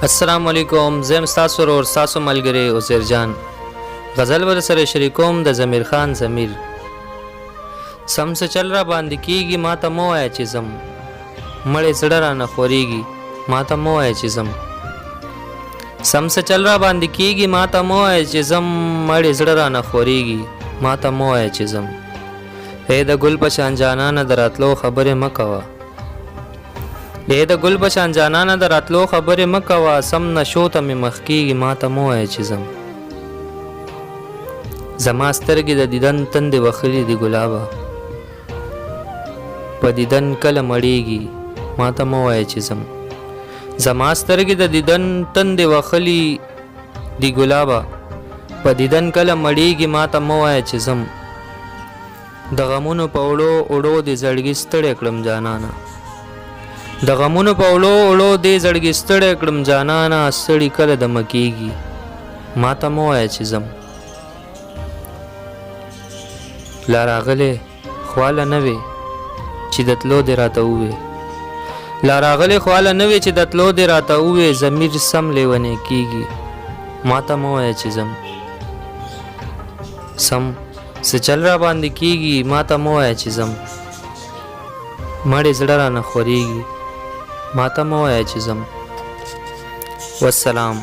السلام علیکم. زم تاسو ورور تاسو ملګری عزیر جان. غزل ور سره شریکوم د ضمیر خان ضمیر. سم څه چل را باندې کیږي ماته مو وای چې زم مړې زړه را نه خوريږي ماته مو وای چې زم سم څه چل را باندې کیږي ماته مو وای چې زم مړې زړه را نه خوريږي ماته مو وای چې زم اے د ګل پشان جانانه دراتلو خبره مکوا د ګل بشان جانانه دراتلو خبره مکوا سم نشو ته می مخکیږي ماته مو وای چې زم زما سترګې د دیدن تند وخلی دی ګلابا په دیدن کله مړیږي ماته مو وای چې زم زما سترګې د دیدن تند وخلی دی ګلابا په دیدن کله مړیږي ماته مو وای چې زم د غمونو په وړو د زړګي ستړی کړم جانانا د غمونو په وړو دې زړګي ستړی کړم جانانا ستړي کله د مکیږي ماته مو وای چې زم لا راغله خواله نه وي چې د تلو دې راته وې لا راغله خواله نه وي چې د تلو دې راته وې ضمیر سم لیونه کیږي ماته مو وای چې زم سم څه چل را باندې کیږي ماته مو وای چې زم مړې زړه را نه خوريږي ماته مو وای چې زم والسلام.